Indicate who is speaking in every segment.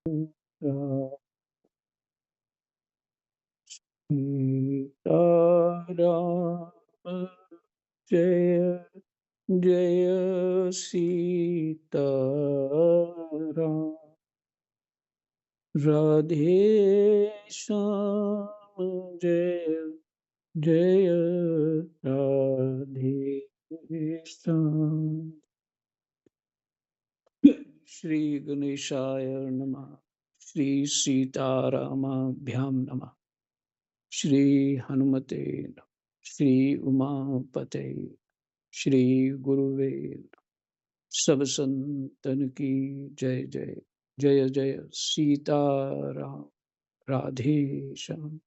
Speaker 1: सीताराम जय जय सीताराम। राधे श्याम जय जय राधे श्याम। श्री गणेशाय नमः। श्री सीतारामाभ्यां नमः। श्री हनुमते नमः। श्री उमापते श्री गुरुवे सब संतन की जय जय जय जय सीताराम। राधे श्याम।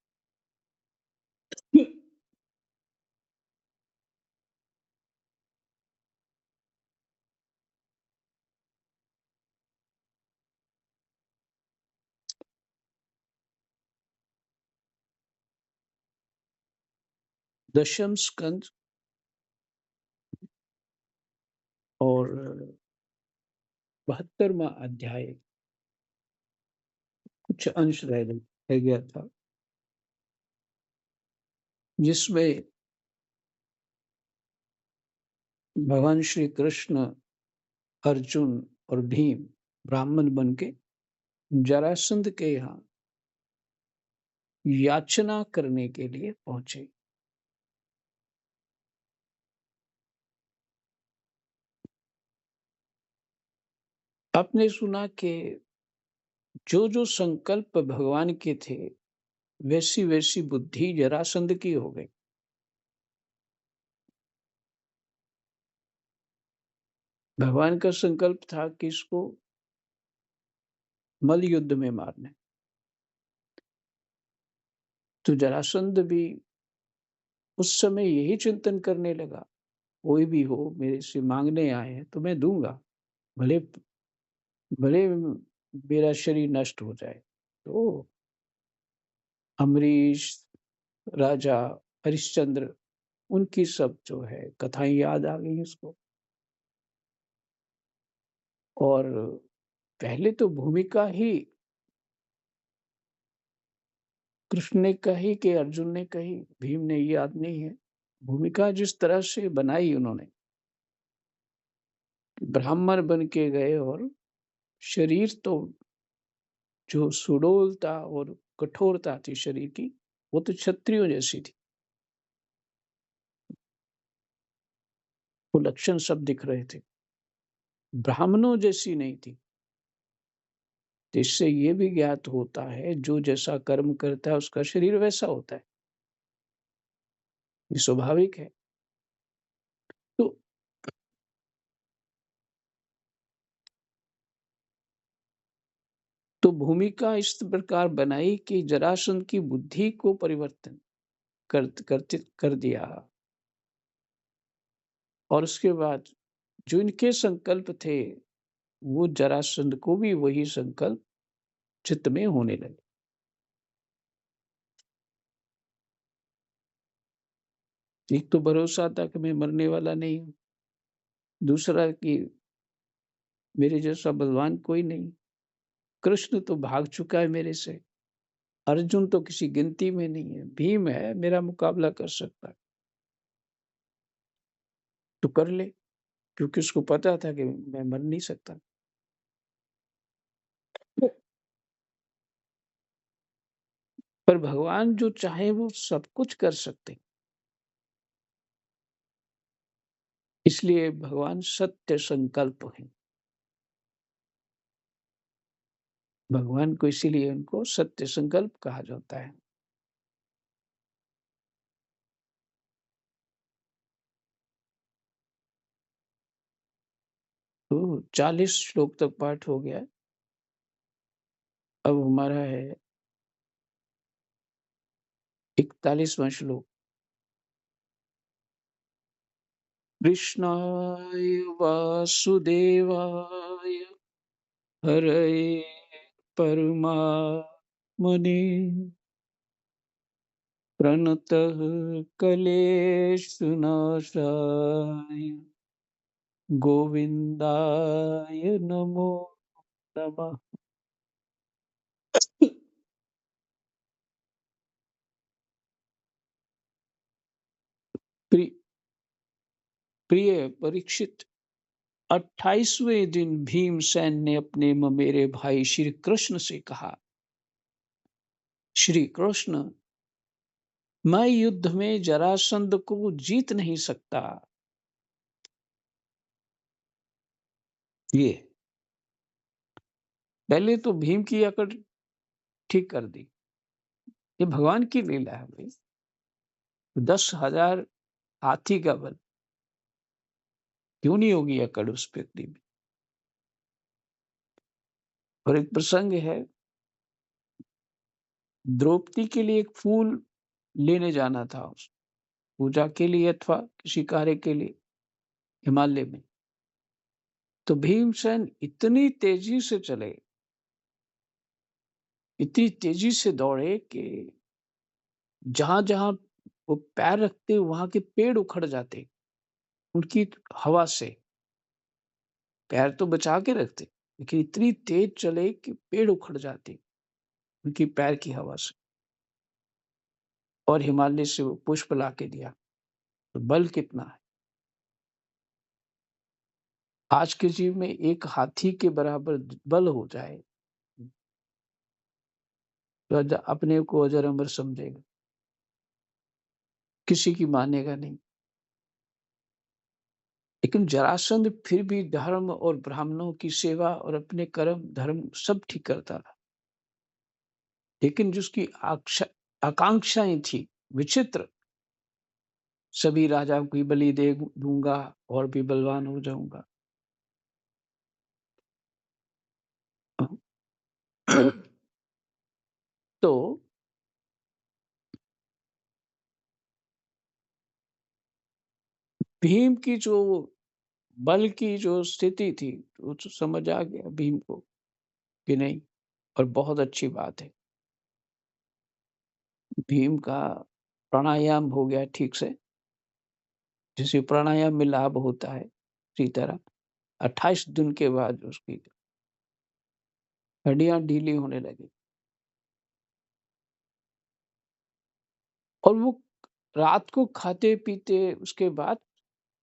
Speaker 1: दशम स्कंद और 72वां अध्याय कुछ अंश रह गया था, जिसमें भगवान श्री कृष्ण, अर्जुन और भीम ब्राह्मण बन के जरासंध के यहाँ याचना करने के लिए पहुंचे। आपने सुना कि जो जो संकल्प भगवान के थे वैसी वैसी बुद्धि जरासंध की हो गई। भगवान का संकल्प था कि इसको मल युद्ध में मारने, तो जरासंध भी उस समय यही चिंतन करने लगा, कोई भी हो मेरे से मांगने आए हैं तो मैं दूंगा, भले भले मेरा शरीर नष्ट हो जाए। तो अम्बरीश, राजा हरिश्चंद्र, उनकी सब जो है कथाएं याद आ गई उसको। और पहले तो भूमिका ही कृष्ण ने कही कि अर्जुन ने कही, भीम ने, याद नहीं है। भूमिका जिस तरह से बनाई उन्होंने, ब्राह्मण बन के गए और शरीर तो जो सुडौलता और कठोरता थी शरीर की, वो तो क्षत्रियों जैसी थी। वो लक्षण सब दिख रहे थे, ब्राह्मणों जैसी नहीं थी। तो इससे ये भी ज्ञात होता है जो जैसा कर्म करता है उसका शरीर वैसा होता है, ये स्वाभाविक है। तो तो भूमिका इस प्रकार बनाई कि जरासंध की बुद्धि को परिवर्तन कर दिया। और उसके बाद जो इनके संकल्प थे, वो जरासंध को भी वही संकल्प चित्त में होने लगे। एक तो भरोसा था कि मैं मरने वाला नहीं हूं, दूसरा कि मेरे जैसा बलवान कोई नहीं, कृष्ण तो भाग चुका है मेरे से, अर्जुन तो किसी गिनती में नहीं है, भीम है मेरा मुकाबला कर सकता है, तो कर ले। क्योंकि उसको पता था कि मैं मर नहीं सकता। पर भगवान जो चाहे वो सब कुछ कर सकते, इसलिए भगवान सत्य संकल्प है। भगवान को इसीलिए उनको सत्य संकल्प कहा जाता है। तो 40 श्लोक तक पाठ हो गया। अब हमारा है 41वां श्लोक। कृष्णाय वासुदेवाय हरये परमात्मने प्रणतः क्लेशनाशाय गोविंदाय नमो नमः। प्रिय परीक्षित, 28वें दिन भीमसेन ने अपने ममेरे भाई श्री कृष्ण से कहा, श्री कृष्ण, मैं युद्ध में जरासंध को जीत नहीं सकता। ये पहले तो भीम की अकड़ ठीक कर दी। ये भगवान की लीला है भाई। 10,000 हाथी का बल, क्यों नहीं होगी अकड़ उस व्यक्ति में। और एक प्रसंग है, द्रौपदी के लिए एक फूल लेने जाना था, उस पूजा के लिए अथवा किसी कार्य के लिए हिमालय में। तो भीमसेन इतनी तेजी से चले, इतनी तेजी से दौड़े कि जहां जहां वो पैर रखते वहां के पेड़ उखड़ जाते उनकी हवा से। पैर तो बचा के रखते, लेकिन इतनी तेज चले कि पेड़ उखड़ जाते उनकी पैर की हवा से। और हिमालय से वो पुष्प ला के दिया। तो बल कितना है। आज के जीव में एक हाथी के बराबर बल हो जाए तो अपने को अजर अमर समझेगा, किसी की मानेगा नहीं। लेकिन जरासंध फिर भी धर्म और ब्राह्मणों की सेवा और अपने कर्म धर्म सब ठीक करता था। लेकिन जिसकी आकांक्षाएं थी विचित्र, सभी राजाओं की बलि दे दूंगा और भी बलवान हो जाऊंगा। तो भीम की जो बल की जो स्थिति थी, वो तो समझ आ गया भीम को कि नहीं। और बहुत अच्छी बात है, भीम का प्राणायाम हो गया ठीक से, जिसे प्राणायाम में लाभ होता है इसी तरह 28 दिन के बाद उसकी हड्डियां ढीली होने लगी। और वो रात को खाते पीते, उसके बाद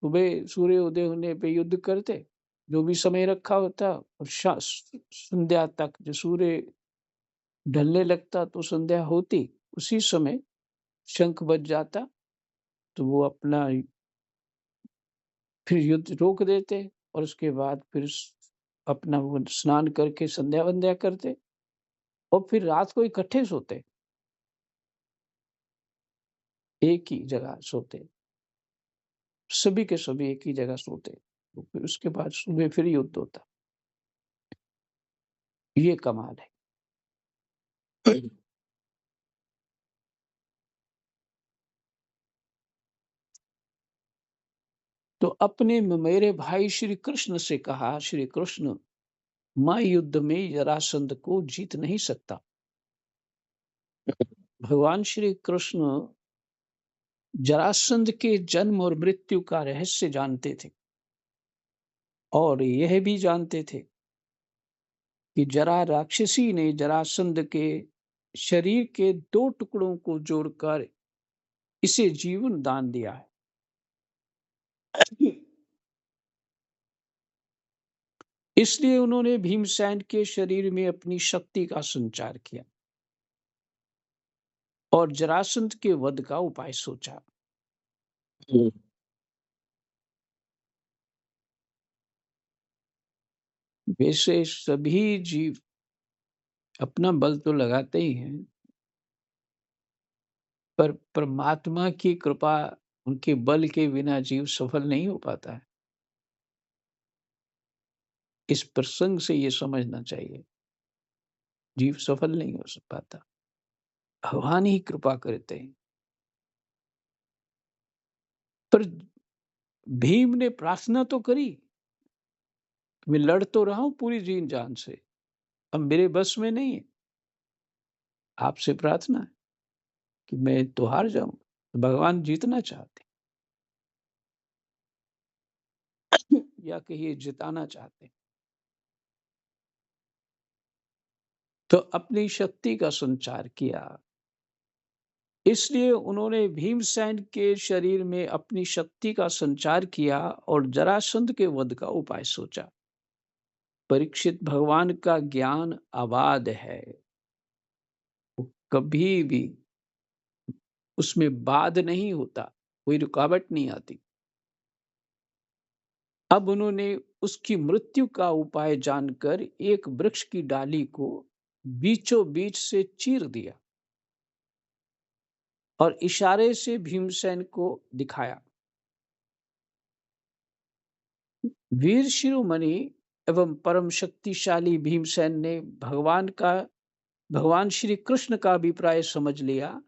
Speaker 1: सुबह सूर्य उदय होने पे युद्ध करते, जो भी समय रखा होता। और संध्या तक जो सूर्य ढलने लगता तो संध्या होती, उसी समय शंख बज जाता तो वो अपना फिर युद्ध रोक देते। और उसके बाद फिर अपना वो स्नान करके संध्या वंध्या करते और फिर रात को इकट्ठे सोते, एक ही जगह सोते, सभी के सभी एक ही जगह सोते। तो फिर उसके बाद सुबह फिर युद्ध होता। ये कमाल है। तो अपने मेरे भाई श्री कृष्ण से कहा, श्री कृष्ण, मैं युद्ध में जरासंध को जीत नहीं सकता। भगवान श्री कृष्ण जरासंध के जन्म और मृत्यु का रहस्य जानते थे और यह भी जानते थे कि जरा राक्षसी ने जरासंध के शरीर के 2 टुकड़ों को जोड़कर इसे जीवन दान दिया है। इसलिए उन्होंने भीमसेन के शरीर में अपनी शक्ति का संचार किया और जरासंध के वध का उपाय सोचा। वैसे सभी जीव अपना बल तो लगाते ही हैं, पर परमात्मा की कृपा, उनके बल के बिना जीव सफल नहीं हो पाता है। इस प्रसंग से ये समझना चाहिए, जीव सफल नहीं हो पाता, भगवान ही कृपा करते हैं। पर भीम ने प्रार्थना तो करी, मैं लड़ तो रहा हूं पूरी जीन जान से, अब मेरे बस में नहीं है, आपसे प्रार्थना है कि मैं तो हार जाऊं। तो भगवान जीतना चाहते या कहिए जिताना चाहते। तो अपनी शक्ति का संचार किया इसलिए उन्होंने भीमसेन के शरीर में अपनी शक्ति का संचार किया और जरासंध के वध का उपाय सोचा। परीक्षित, भगवान का ज्ञान अबाध है, कभी भी उसमें बाध नहीं होता, कोई रुकावट नहीं आती। अब उन्होंने उसकी मृत्यु का उपाय जानकर एक वृक्ष की डाली को बीचों बीच से चीर दिया और इशारे से भीमसेन को दिखाया। वीर शिरोमणि एवं परम शक्तिशाली भीमसेन ने भगवान श्री कृष्ण का अभिप्राय समझ लिया।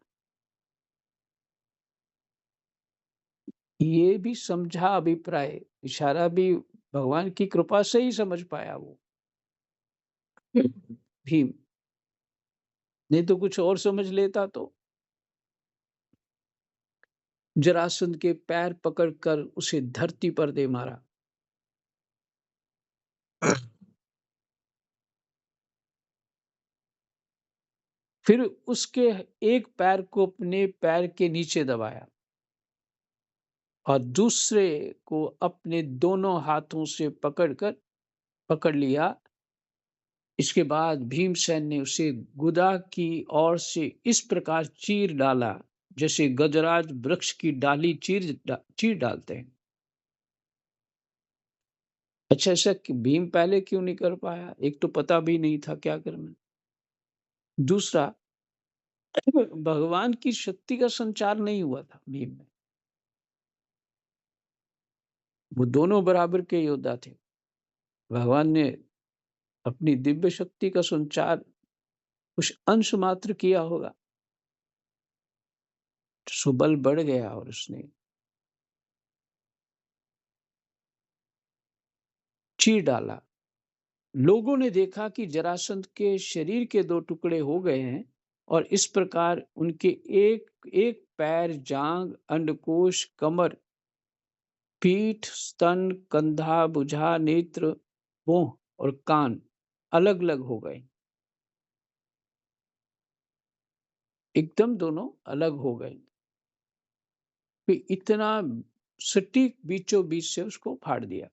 Speaker 1: ये भी समझा अभिप्राय, इशारा भी भगवान की कृपा से ही समझ पाया वो भीम, नहीं तो कुछ और समझ लेता तो। जरासंध के पैर पकड़कर उसे धरती पर दे मारा। फिर उसके एक पैर को अपने पैर के नीचे दबाया और दूसरे को अपने दोनों हाथों से पकड़ लिया। इसके बाद भीमसेन ने उसे गुदा की ओर से इस प्रकार चीर डाला जैसे गजराज वृक्ष की डाली चीर डालते हैं। अच्छा, ऐसा भीम पहले क्यों नहीं कर पाया? एक तो पता भी नहीं था क्या करना। दूसरा, भगवान की शक्ति का संचार नहीं हुआ था भीम में। वो दोनों बराबर के योद्धा थे। भगवान ने अपनी दिव्य शक्ति का संचार कुछ अंश मात्र किया होगा, सुबल बढ़ गया और उसने चीर डाला। लोगों ने देखा कि जरासंध के शरीर के दो टुकड़े हो गए हैं और इस प्रकार उनके एक एक पैर, जांग, अंडकोश, कमर, पीठ, स्तन, कंधा, भुजा, नेत्र, भौं और कान अलग अलग हो गए। एकदम दोनों अलग हो गए। फिर इतना सटीक बीचों बीच से उसको फाड़ दिया।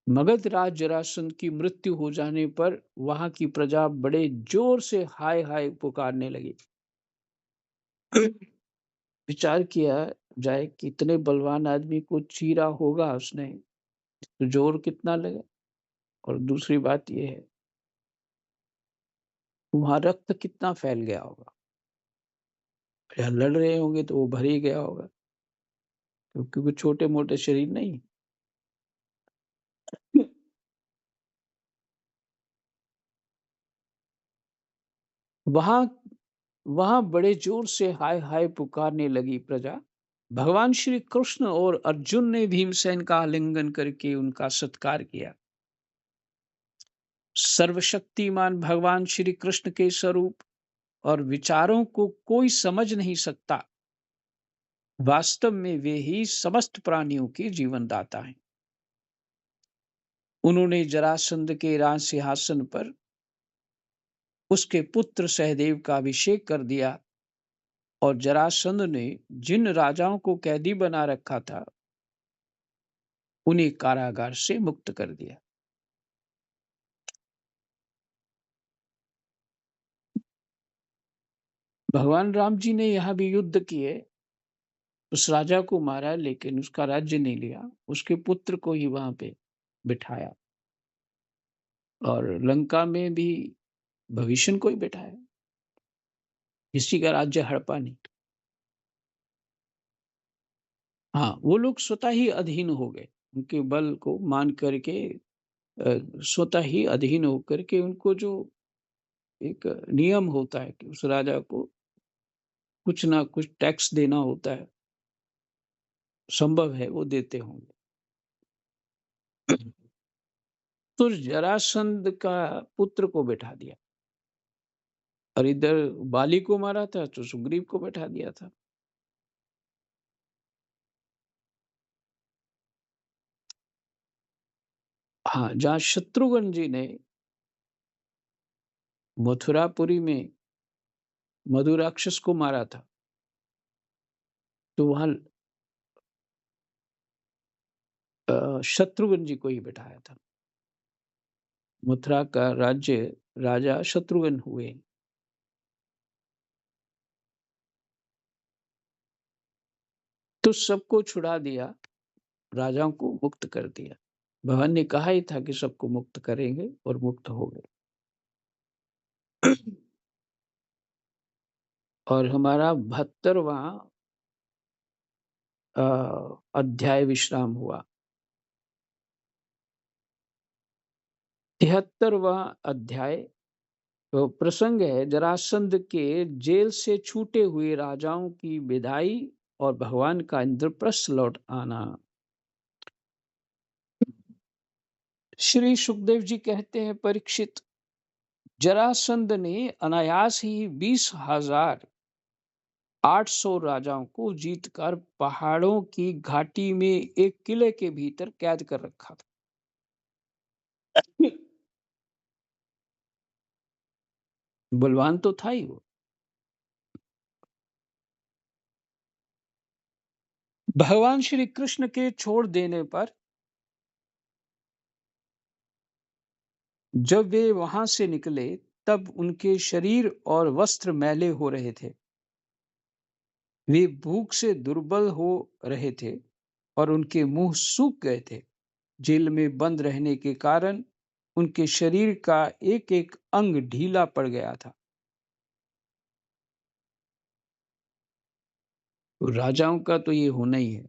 Speaker 1: मगध राज जरासंध की मृत्यु हो जाने पर वहां की प्रजा बड़े जोर से हाय हाय पुकारने लगी। विचार किया जाए कि इतने बलवान आदमी को चीरा होगा उसने, तो जोर कितना लगा। और दूसरी बात यह है, वहां रक्त कितना फैल गया होगा। या लड़ रहे होंगे तो वो भर ही गया होगा, क्योंकि वो छोटे मोटे शरीर नहीं। वहां वहां बड़े जोर से हाय हाय पुकारने लगी प्रजा। भगवान श्री कृष्ण और अर्जुन ने भीमसेन का आलिंगन करके उनका सत्कार किया। सर्वशक्तिमान भगवान श्री कृष्ण के स्वरूप और विचारों को कोई समझ नहीं सकता। वास्तव में वे ही समस्त प्राणियों के जीवनदाता हैं। उन्होंने जरासंध के राज सिंहासन पर उसके पुत्र सहदेव का अभिषेक कर दिया और जरासंध ने जिन राजाओं को कैदी बना रखा था उन्हें कारागार से मुक्त कर दिया। भगवान राम जी ने यहाँ भी युद्ध किए, उस राजा को मारा लेकिन उसका राज्य नहीं लिया, उसके पुत्र को ही वहां पे बिठाया और लंका में भी भविष्य को ही बिठाया, किसी का राज्य हड़पा नहीं। हाँ, वो लोग स्वतः ही अधीन हो गए, उनके बल को मान करके स्वतः ही अधीन होकर के उनको जो एक नियम होता है कि उस राजा को कुछ ना कुछ टैक्स देना होता है, संभव है वो देते होंगे। तो जरासंध का पुत्र को बैठा दिया और इधर बाली को मारा था तो सुग्रीव को बैठा दिया था। हाँ, जहाँ शत्रुघ्न जी ने मथुरापुरी में मधु राक्षस को मारा था, तो वहाँ शत्रुघ्न जी को ही बिठाया था। मथुरा का राज्य राजा शत्रुघ्न हुए। तो सबको छुड़ा दिया, राजाओं को मुक्त कर दिया। भगवान ने कहा ही था कि सबको मुक्त करेंगे और मुक्त हो गए। और हमारा 72वां अध्याय विश्राम हुआ। 73वां अध्याय तो प्रसंग है जरासंध के जेल से छूटे हुए राजाओं की विदाई और भगवान का इंद्रप्रस्थ लौट आना। श्री सुखदेव जी कहते हैं, परीक्षित, जरासंध ने अनायास ही 20,800 राजाओं को जीतकर पहाड़ों की घाटी में एक किले के भीतर कैद कर रखा था। बलवान तो था ही वो। भगवान श्री कृष्ण के छोड़ देने पर जब वे वहां से निकले, तब उनके शरीर और वस्त्र मैले हो रहे थे। वे भूख से दुर्बल हो रहे थे और उनके मुंह सूख गए थे। जेल में बंद रहने के कारण उनके शरीर का एक एक अंग ढीला पड़ गया था। तो राजाओं का तो ये होना ही है,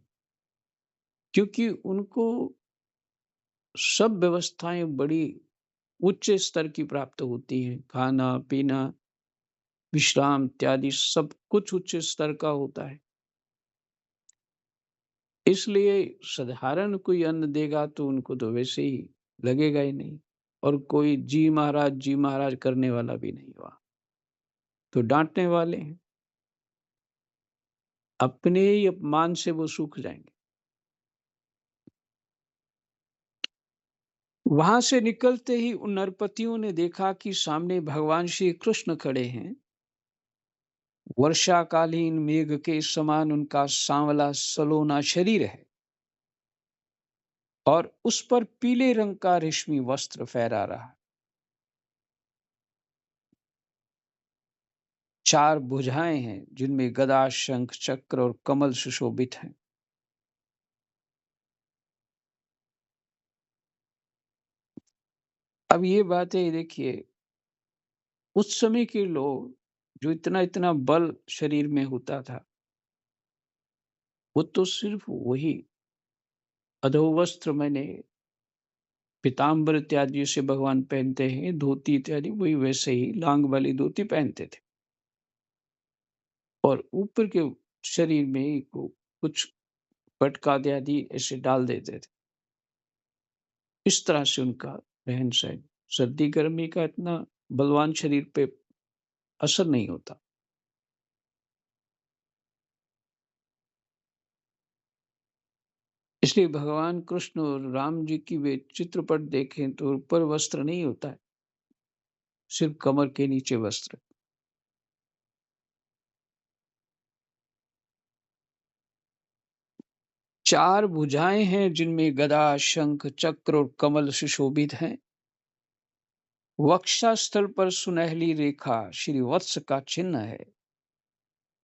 Speaker 1: क्योंकि उनको सब व्यवस्थाएं बड़ी उच्च स्तर की प्राप्त होती हैं। खाना पीना, विश्राम इत्यादि सब कुछ उच्च स्तर का होता है। इसलिए साधारण कोई अन्न देगा तो उनको तो वैसे ही लगेगा ही नहीं, और कोई जी महाराज करने वाला भी नहीं हुआ, तो डांटने वाले हैं। अपने ही अपमान से वो सूख जाएंगे। वहां से निकलते ही उन नरपतियों ने देखा कि सामने भगवान श्री कृष्ण खड़े हैं। वर्षाकालीन मेघ के समान उनका सांवला सलोना शरीर है और उस पर पीले रंग का रेशमी वस्त्र फहरा रहा। 4 भुजाएं हैं जिनमें गदा, शंख, चक्र और कमल सुशोभित हैं। अब ये बातें देखिए, उस समय के लोग जो इतना इतना बल शरीर में होता था, वो तो सिर्फ वही अधोवस्त्र मैंने पीताम्बर इत्यादि से भगवान पहनते हैं, धोती इत्यादि, वही वैसे ही लांग वाली धोती पहनते थे और ऊपर के शरीर में कुछ पटका इत्यादि ऐसे डाल देते थे। इस तरह से उनका रहन सहन, सर्दी गर्मी का इतना बलवान शरीर पे असर नहीं होता। इसलिए भगवान कृष्ण और राम जी की वे चित्रपट देखें तो ऊपर वस्त्र नहीं होता है, सिर्फ कमर के नीचे वस्त्र। चार भुजाएं हैं जिनमें गदा, शंख, चक्र और कमल सुशोभित हैं। वक्षस्थल पर सुनहली रेखा श्री वत्स का चिन्ह है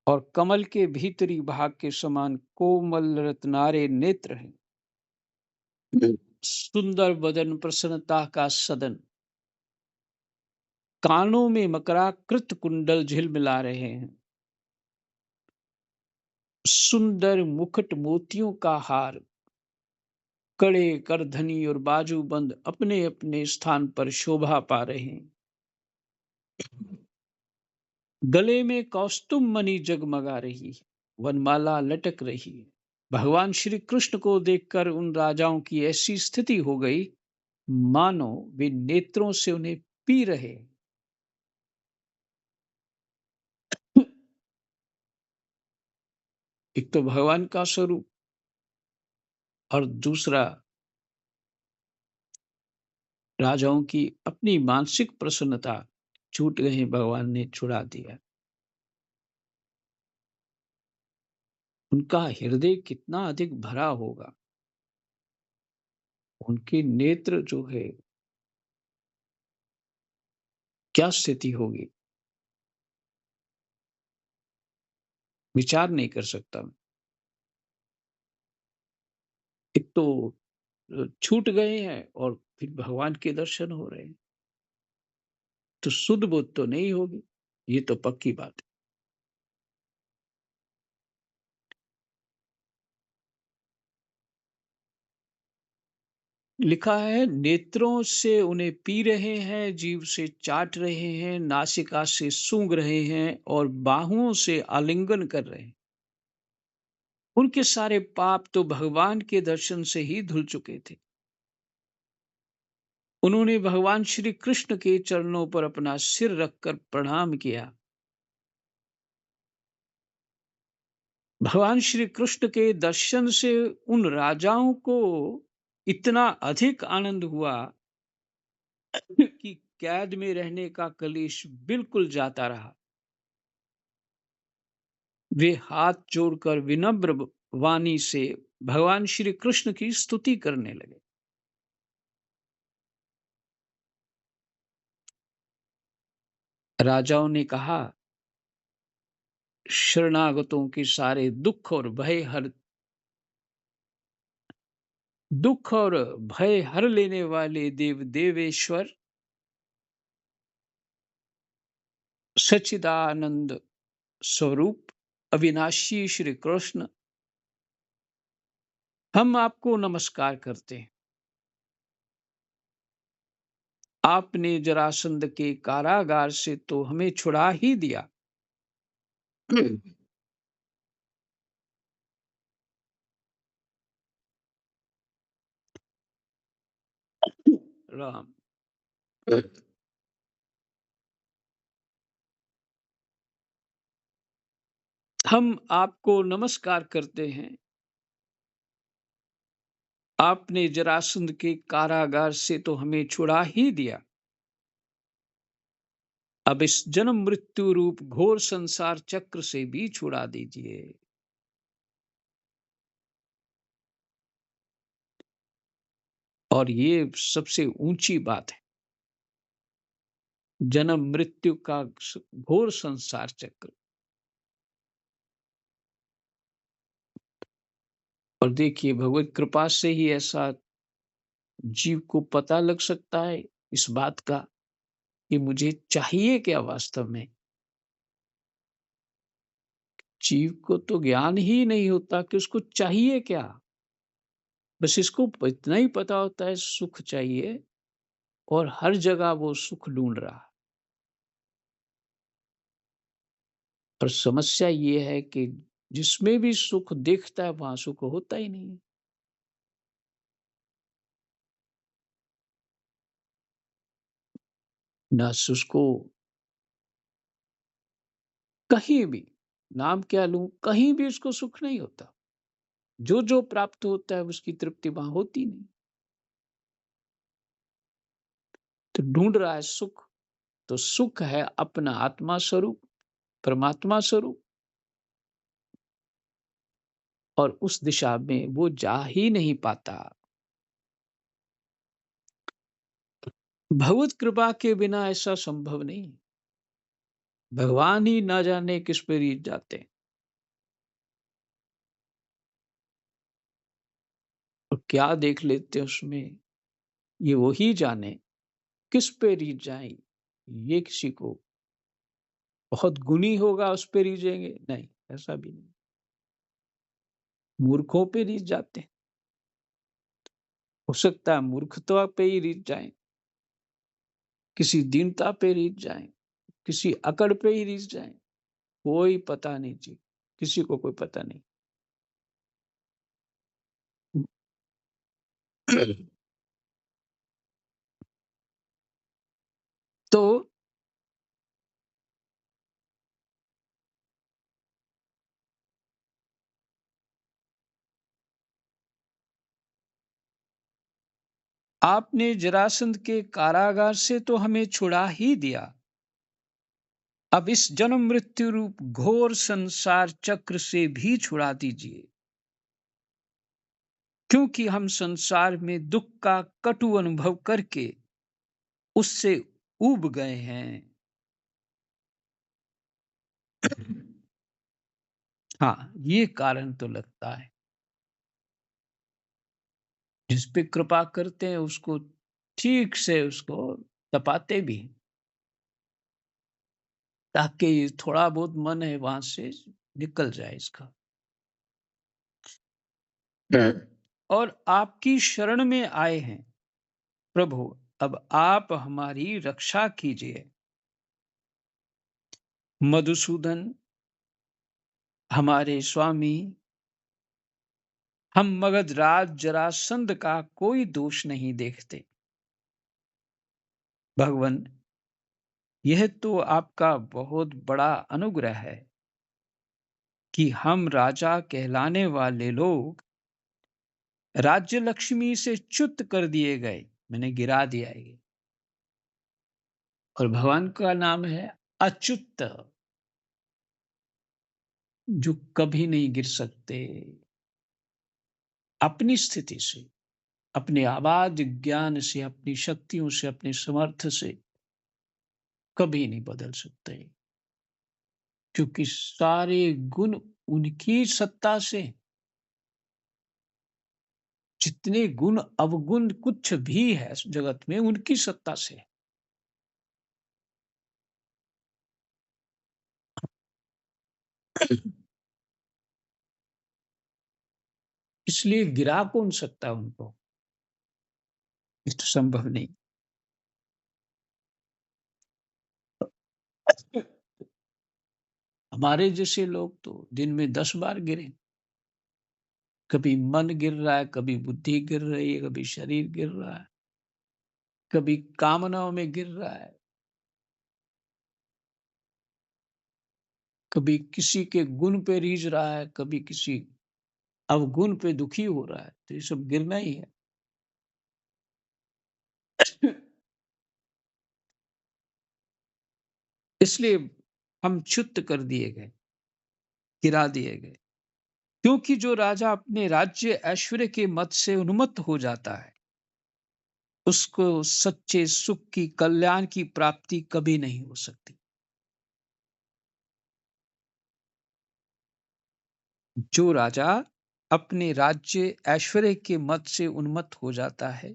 Speaker 1: और कमल के भीतरी भाग के समान कोमल रत्नारे नेत्र हैं। सुंदर बदन, प्रसन्नता का सदन, कानों में मकराकृत कुंडल झिलमिला रहे हैं। सुंदर मुकुट, मोतियों का हार, कड़े, करधनी और बाजूबंद अपने अपने स्थान पर शोभा पा रहे हैं। गले में कौस्तुम मणि जगमगा रही है, वनमाला लटक रही है। भगवान श्री कृष्ण को देखकर उन राजाओं की ऐसी स्थिति हो गई मानो वे नेत्रों से उन्हें पी रहे। एक तो भगवान का स्वरूप और दूसरा राजाओं की अपनी मानसिक प्रसन्नता छूट गई, भगवान ने छुड़ा दिया। उनका हृदय कितना अधिक भरा होगा, उनके नेत्र जो है, क्या स्थिति होगी, विचार नहीं कर सकता मैं। एक तो छूट गए हैं और फिर भगवान के दर्शन हो रहे हैं, तो शुद्ध बुद्ध तो नहीं होगी, ये तो पक्की बात है। लिखा है, नेत्रों से उन्हें पी रहे हैं, जीभ से चाट रहे हैं, नासिका से सूंघ रहे हैं और बाहुओं से आलिंगन कर रहे हैं। उनके सारे पाप तो भगवान के दर्शन से ही धुल चुके थे। उन्होंने भगवान श्री कृष्ण के चरणों पर अपना सिर रखकर प्रणाम किया। भगवान श्री कृष्ण के दर्शन से उन राजाओं को इतना अधिक आनंद हुआ कि कैद में रहने का कलेश बिल्कुल जाता रहा। वे हाथ जोड़कर विनम्र वाणी से भगवान श्री कृष्ण की स्तुति करने लगे। राजाओं ने कहा, शरणागतों के सारे दुख और भय हर लेने वाले देव देवेश्वर सच्चिदानंद स्वरूप अविनाशी श्री कृष्ण, हम आपको नमस्कार करते हैं। आपने जरासंध के कारागार से तो हमें छुड़ा ही दिया। राम, हम आपको नमस्कार करते हैं। आपने जरासंध के कारागार से तो हमें छुड़ा ही दिया। अब इस जन्म मृत्यु रूप घोर संसार चक्र से भी छुड़ा दीजिए। और ये सबसे ऊंची बात है, जन्म मृत्यु का घोर संसार चक्र। और देखिए, भगवत कृपा से ही ऐसा जीव को पता लग सकता है इस बात का कि मुझे चाहिए क्या वास्तव में। जीव को तो ज्ञान ही नहीं होता कि उसको चाहिए क्या। बस इसको इतना ही पता होता है, सुख चाहिए, और हर जगह वो सुख ढूंढ रहा है। और समस्या ये है कि जिसमें भी सुख दिखता है वहां सुख होता ही नहीं है। ना उसको कहीं भी, नाम क्या लूं, कहीं भी उसको सुख नहीं होता। जो जो प्राप्त होता है उसकी तृप्ति वहां होती नहीं। तो ढूंढ रहा है सुख। तो सुख है अपना आत्मा स्वरूप, परमात्मा स्वरूप, और उस दिशा में वो जा ही नहीं पाता। भगवत कृपा के बिना ऐसा संभव नहीं। भगवान ही ना जाने किस पे रीझ जाते हैं। और क्या देख लेते हैं उसमें, ये वही जाने किस पे रीझ जाए। ये किसी को बहुत गुणी होगा उस पे रीझेंगे, नहीं, ऐसा भी नहीं। मूर्खों पे रीझ जाते हैं। हो सकता है मूर्खता पे ही रीझ जाए, किसी दीनता पे रीझ जाए, किसी अकड़ पे ही रीझ जाए। कोई पता नहीं जी, किसी को कोई पता नहीं। तो आपने जरासंध के कारागार से तो हमें छुड़ा ही दिया। अब इस जन्म मृत्यु रूप घोर संसार चक्र से भी छुड़ा दीजिए, क्योंकि हम संसार में दुख का कटु अनुभव करके उससे ऊब गए हैं। हाँ, ये कारण तो लगता है। जिस पे कृपा करते हैं उसको ठीक से उसको तपाते भी हैं, ताकि थोड़ा बहुत मन है वहां से निकल जाए इसका। और आपकी शरण में आए हैं प्रभु, अब आप हमारी रक्षा कीजिए। मधुसूदन, हमारे स्वामी, हम मगध राज जरासंध का कोई दोष नहीं देखते। भगवन, यह तो आपका बहुत बड़ा अनुग्रह है कि हम राजा कहलाने वाले लोग राज्य लक्ष्मी से च्युत कर दिए गए, मैंने गिरा दिया ये। और भगवान का नाम है अच्युत, जो कभी नहीं गिर सकते। अपनी स्थिति से, अपने आबाद ज्ञान से, अपनी शक्तियों से, अपने समर्थ से कभी नहीं बदल सकते, क्योंकि सारे गुण उनकी सत्ता से। जितने गुण अवगुण कुछ भी है इस जगत में, उनकी सत्ता से। इसलिए गिरा कौन सकता है उनको? ये तो संभव नहीं। हमारे जैसे लोग तो दिन में 10 बार गिरे। कभी मन गिर रहा है, कभी बुद्धि गिर रही है, कभी शरीर गिर रहा है, कभी कामनाओं में गिर रहा है, कभी किसी के गुण पे रीझ रहा है, कभी किसी अवगुण पे दुखी हो रहा है। तो ये सब गिरना ही है। इसलिए हम च्युत कर दिए गए, गिरा दिए गए। क्योंकि जो राजा अपने राज्य ऐश्वर्य के मद से उन्मत्त हो जाता है, उसको सच्चे सुख की, कल्याण की प्राप्ति कभी नहीं हो सकती। जो राजा अपने राज्य ऐश्वर्य के मद से उन्मत्त हो जाता है,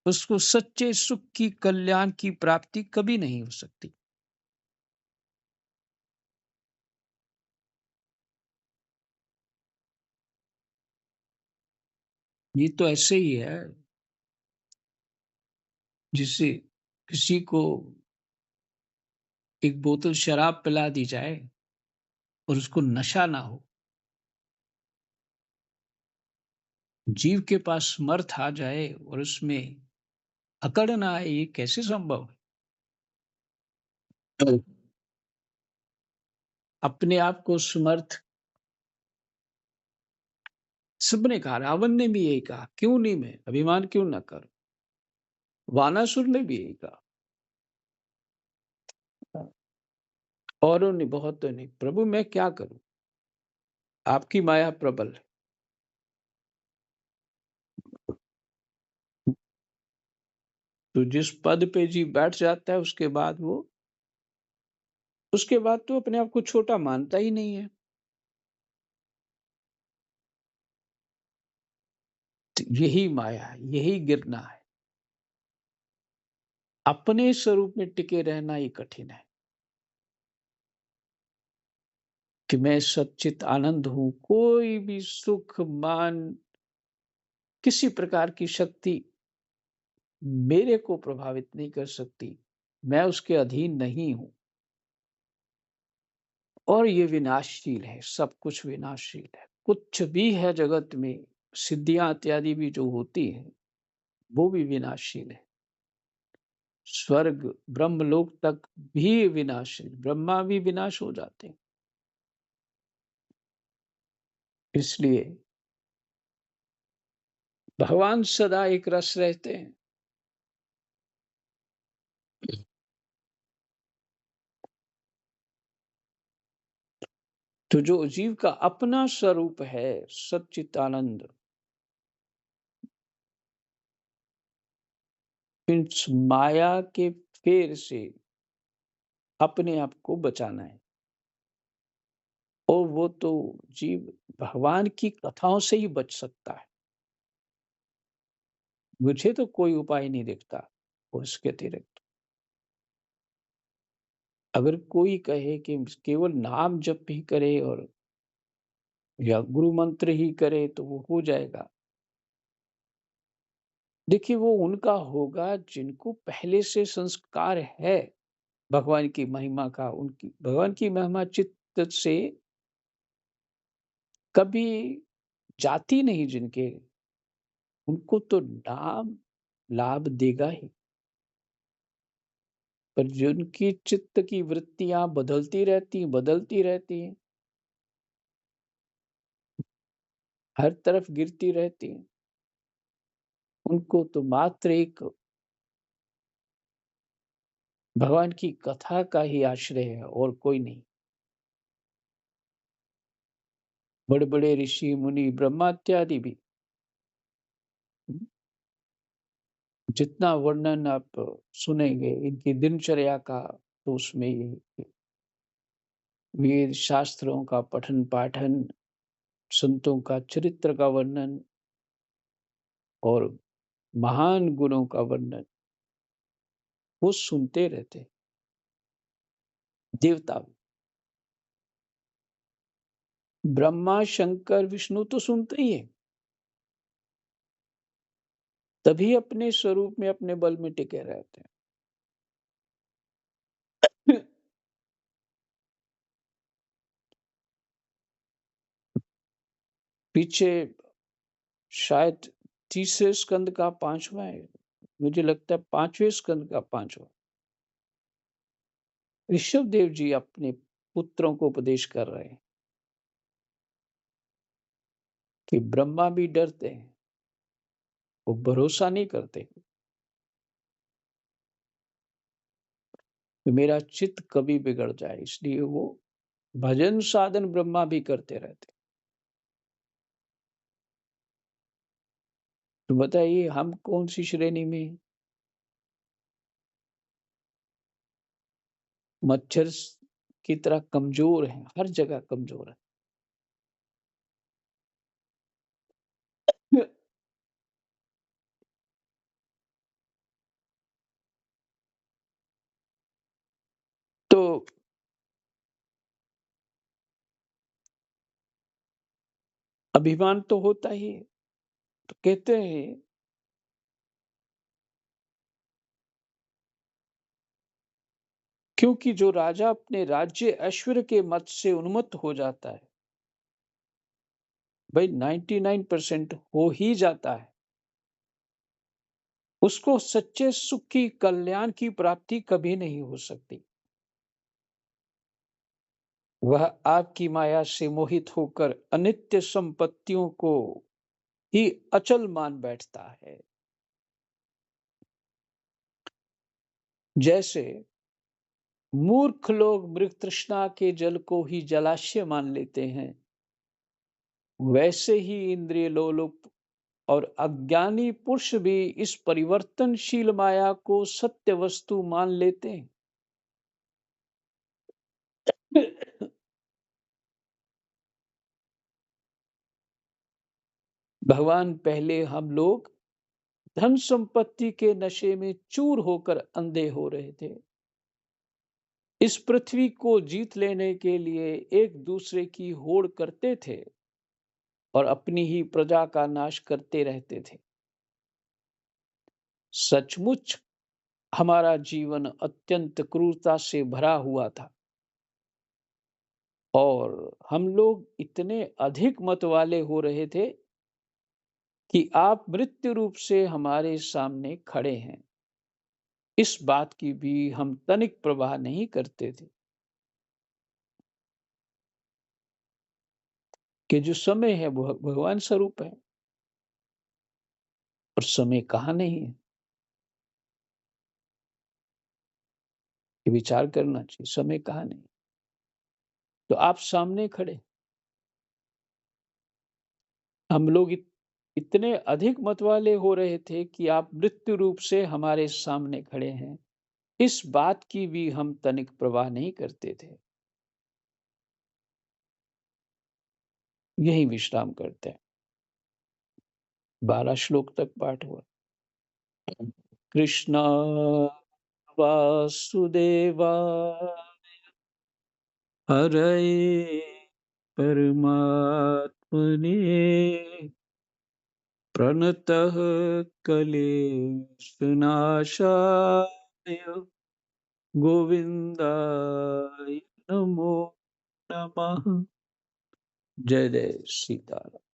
Speaker 1: उसको सच्चे सुख की, कल्याण की प्राप्ति कभी नहीं हो सकती। ये तो ऐसे ही है, जिसे किसी को एक बोतल शराब पिला दी जाए और उसको नशा ना हो, जीव के पास समर्थ आ जाए और उसमें अकड़ ना आए, ये कैसे संभव है? अपने आप को समर्थ, सबने कहा, रावण ने भी यही कहा, क्यों नहीं, मैं अभिमान क्यों ना करूं? वानासुर ने भी यही कहा। औरों ने, बहुत ने, प्रभु मैं क्या करूं, आपकी माया प्रबल है। तो जिस पद पे जी बैठ जाता है, उसके बाद तो अपने आप को छोटा मानता ही नहीं है। तो यही माया है, यही गिरना है। अपने स्वरूप में टिके रहना ही कठिन है, कि मैं सच्चित आनंद हूं, कोई भी सुख मान, किसी प्रकार की शक्ति मेरे को प्रभावित नहीं कर सकती। मैं उसके अधीन नहीं हूं। और ये विनाशशील है, सब कुछ विनाशशील है। कुछ भी है जगत में, सिद्धियां इत्यादि भी जो होती हैं, वो भी विनाशशील है। स्वर्ग ब्रह्मलोक तक भी विनाशील, ब्रह्मा भी विनाश हो जाते हैं। इसलिए भगवान सदा एक रस रहते हैं। तो जो जीव का अपना स्वरूप है सच्चिदानंद, इस माया के फेर से अपने आप को बचाना है। और वो तो जीव भगवान की कथाओं से ही बच सकता है। मुझे तो कोई उपाय नहीं दिखता उसके अतिरिक्त। अगर कोई कहे कि केवल नाम जप ही करे और या गुरु मंत्र ही करे तो वो हो जाएगा। देखिए वो उनका होगा जिनको पहले से संस्कार है भगवान की महिमा का, उनकी भगवान की महिमा चित्त से कभी जाती नहीं जिनके, उनको तो नाम लाभ देगा ही। पर जिनकी चित्त की वृत्तियां बदलती रहती हैं, हर तरफ गिरती रहती हैं, उनको तो मात्र एक भगवान की कथा का ही आश्रय है और कोई नहीं। बड़े बड़े ऋषि मुनि ब्रह्मा इत्यादि भी हम्म, जितना वर्णन आप सुनेंगे इनकी दिनचर्या का, तो उसमें ये वेद शास्त्रों का पठन पाठन, संतों का चरित्र का वर्णन और महान गुणों का वर्णन वो सुनते रहते। देवता भी, ब्रह्मा शंकर विष्णु तो सुनते ही है, तभी अपने स्वरूप में अपने बल में टिके रहते हैं। पीछे शायद तीसरे स्कंद का पांचवा है, मुझे लगता है पांचवें स्कंद का पांचवा, ऋषभ देव जी अपने पुत्रों को उपदेश कर रहे हैं कि ब्रह्मा भी डरते हैं, वो भरोसा नहीं करते कि मेरा चित्त कभी बिगड़ जाए, इसलिए वो भजन साधन ब्रह्मा भी करते रहते। तो बताइए हम कौन सी श्रेणी में हैं? मच्छर की तरह कमजोर है, हर जगह कमजोर है। तो अभिमान तो होता ही है। तो कहते हैं क्योंकि जो राजा अपने राज्य ऐश्वर्य के मत से उन्मत्त हो जाता है, भाई 99% हो ही जाता है, उसको सच्चे सुख की कल्याण की प्राप्ति कभी नहीं हो सकती। वह आपकी माया से मोहित होकर अनित्य संपत्तियों को ही अचल मान बैठता है। जैसे मूर्ख लोग मृग तृष्णा के जल को ही जलाशय मान लेते हैं, वैसे ही इंद्रिय लोलुप और अज्ञानी पुरुष भी इस परिवर्तनशील माया को सत्य वस्तु मान लेते हैं। भगवान पहले हम लोग धन संपत्ति के नशे में चूर होकर अंधे हो रहे थे, इस पृथ्वी को जीत लेने के लिए एक दूसरे की होड़ करते थे और अपनी ही प्रजा का नाश करते रहते थे। सचमुच हमारा जीवन अत्यंत क्रूरता से भरा हुआ था और हम लोग इतने अधिक मत वाले हो रहे थे कि आप मृत्यु रूप से हमारे सामने खड़े हैं, इस बात की भी हम तनिक परवाह नहीं करते थे कि जो समय है वो भगवान स्वरूप है और समय कहाँ नहीं है। ये विचार करना चाहिए, समय कहाँ नहीं। तो आप सामने खड़े। हम लोग इतने अधिक मतवाले हो रहे थे कि आप मृत्यु रूप से हमारे सामने खड़े हैं। इस बात की भी हम तनिक परवाह नहीं करते थे। यही विश्राम करते हैं। 12 श्लोक तक पाठ हुआ। कृष्ण वासुदेवाय हरये परमात्मने प्रणतः क्लेशनाशाय गोविन्दाय नमो नमः। जय जय सीताराम।